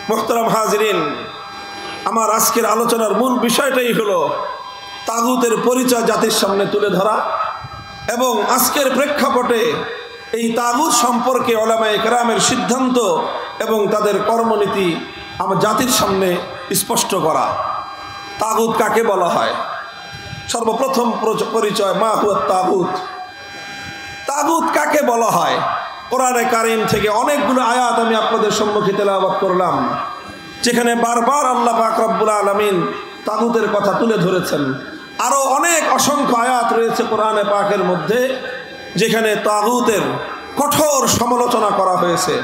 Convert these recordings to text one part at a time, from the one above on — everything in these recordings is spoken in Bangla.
মুহতারাম হাজিরিন, আমার আজকের আলোচনার মূল বিষয়টাই হলো তাগুতের পরিচয় জাতির সামনে তুলে ধরা এবং আজকের প্রেক্ষাপটে এই তাগুত সম্পর্কে উলামায়ে কেরামের সিদ্ধান্ত এবং তাদের কর্মনীতি আমার জাতির সামনে স্পষ্ট করা। তাগুত কাকে বলা হয়? সর্বপ্রথম পরিচয়, মা হুয়া তাগুত। তাগুত কাকে বলা হয়? কোরআনে কারীম থেকে অনেকগুলো আয়াত আমি আপনাদের সম্মুখে তেলাওয়াত করলাম, যেখানে বারবার আল্লাহ পাক রব্বুল আলামিন তাগুতের কথা তুলে ধরেছেন। আরও অনেক অসংখ্য আয়াত রয়েছে কোরআনে পাকের মধ্যে, যেখানে তাগুতের কঠোর সমালোচনা করা হয়েছে।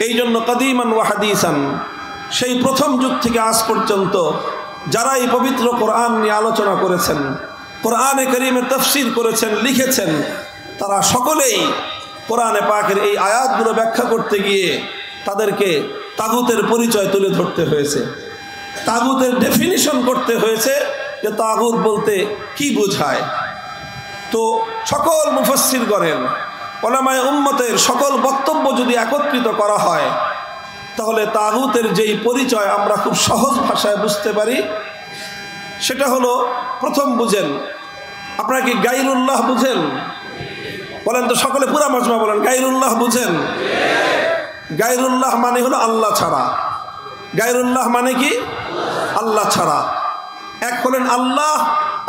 এই জন্য কাদিমান ওয়া হাদিসান, সেই প্রথম যুগ থেকে আজ পর্যন্ত যারা এই পবিত্র কোরআন নিয়ে আলোচনা করেছেন, কোরআনে কারীমের তাফসীর করেছেন, লিখেছেন, তারা সকলেই কোরআনে পাকের এই আয়াতগুলো ব্যাখ্যা করতে গিয়ে তাদেরকে তাগুতের পরিচয় তুলে ধরতে হয়েছে, তাগুতের ডেফিনিশন করতে হয়েছে যে তাগুত বলতে কি বোঝায়। তো সকল মুফাসসির করেন, উলামায়ে উম্মতের সকল বক্তব্য যদি একত্রিত করা হয়, তাহলে তাগুতের যেই পরিচয় আমরা খুব সহজ ভাষায় বুঝতে পারি, সেটা হলো, প্রথম বুঝেন, আপনারা কি গায়রুল্লাহ বুঝেন? বলেন তো সকলে, পুরা মজমা বলেন, গায়রুল্লাহ বুঝেন? গায়রুল্লাহ মানে হলো আল্লাহ ছাড়া। গায়রুল্লাহ মানে কি? আল্লাহ ছাড়া। এক হলেন আল্লাহ,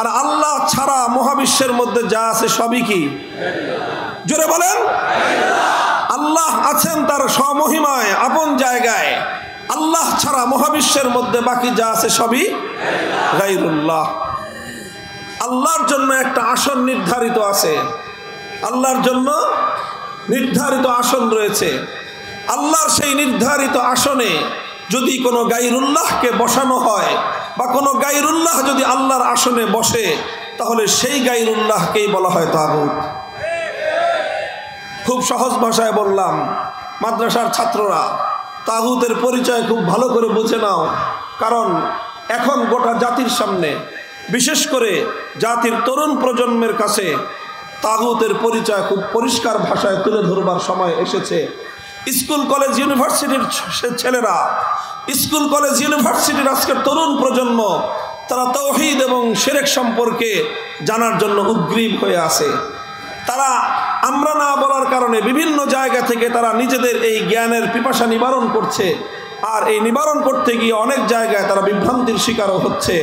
আর আল্লাহ ছাড়া মহাবিশ্বের মধ্যে যা আছে সবই কি? জোরে বলেন। আল্লাহ আছেন তার স্বমহিমায় আপন জায়গায়, আল্লাহ ছাড়া মহাবিশ্বের মধ্যে বাকি যা আছে সবই গায়রুল্লাহ। আল্লাহর জন্য একটা আসন নির্ধারিত আছে, আল্লাহর জন্য নির্ধারিত আসন রয়েছে। আল্লাহর সেই নির্ধারিত আসনে যদি কোনো গায়রুল্লাহকে বসানো হয় বা কোনো গায়রুল্লাহ যদি আল্লাহর আসনে বসে, তাহলে সেই গায়রুল্লাহকেই বলা হয় তাগুত। খুব সহজ ভাষায় বললাম, মাদ্রাসার ছাত্ররা তাগুতের পরিচয় খুব ভালো করে বুঝে নাও, কারণ এখন গোটা জাতির সামনে, বিশেষ করে জাতির তরুণ প্রজন্মের কাছে তাগুতের পরিচয় খুব পরিষ্কার ভাষায় তুলে ধরবার সময় এসেছে। স্কুল কলেজ ইউনিভার্সিটির ছেলেরা, স্কুল কলেজ ইউনিভার্সিটির আজকের তরুণ প্রজন্ম, তারা তাওহীদ এবং শিরক সম্পর্কে জানার জন্য উদ্গ্রীব হয়ে আছে। তারা আমরা না বলার কারণে বিভিন্ন জায়গা থেকে তারা নিজেদের এই জ্ঞানের পিপাসা নিবারণ করছে, আর এই নিবারণ করতে গিয়ে অনেক জায়গায় তারা বিভ্রান্তির শিকারও হচ্ছে।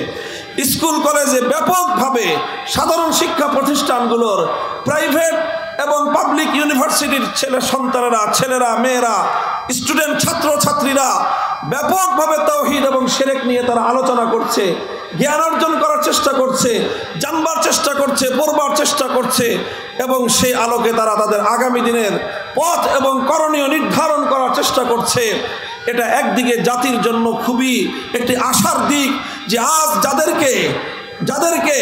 স্কুল কলেজে ব্যাপকভাবে সাধারণ শিক্ষা প্রতিষ্ঠানগুলোর, প্রাইভেট এবং পাবলিক ইউনিভার্সিটির সন্তানেরা, ছেলেরা, মেয়েরা, স্টুডেন্ট, ছাত্রছাত্রীরা ব্যাপকভাবে তাওহীদ এবং শিরক নিয়ে তারা আলোচনা করছে, জ্ঞান অর্জন করার চেষ্টা করছে, জানবার চেষ্টা করছে, পড়বার চেষ্টা করছে, এবং সেই আলোকে তারা তাদের আগামী দিনের পথ এবং করণীয় নির্ধারণ করার চেষ্টা করছে। এটা একদিকে জাতির জন্য খুবই একটি আশার দিক, যে আজ যাদেরকে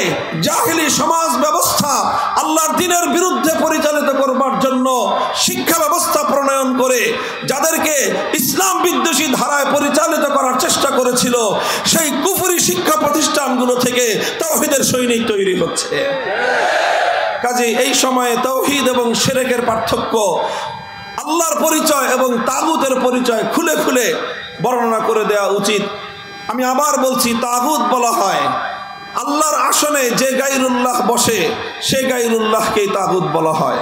জাহিলি সমাজ ব্যবস্থা আল্লাহর দ্বীনের বিরুদ্ধে পরিচালিত করবার জন্য শিক্ষা ব্যবস্থা প্রণয়ন করে যাদেরকে ইসলাম বিদ্বেষী ধারায় পরিচালিত করার চেষ্টা করেছিল, সেই কুফরি শিক্ষা প্রতিষ্ঠানগুলো থেকে তাওহীদের সৈনিক তৈরি হচ্ছে। কাজেই এই সময়ে তাওহীদ এবং শিরকের পার্থক্য, আল্লাহর পরিচয় এবং তাগুতের পরিচয় খুলে খুলে বর্ণনা করে দেওয়া উচিত। আমি আবার বলছি, তাগুত বলা হয় আল্লাহর আসনে যে গায়রুল্লাহ বসে, সে গায়রুল্লাহকেই তাগুত বলা হয়।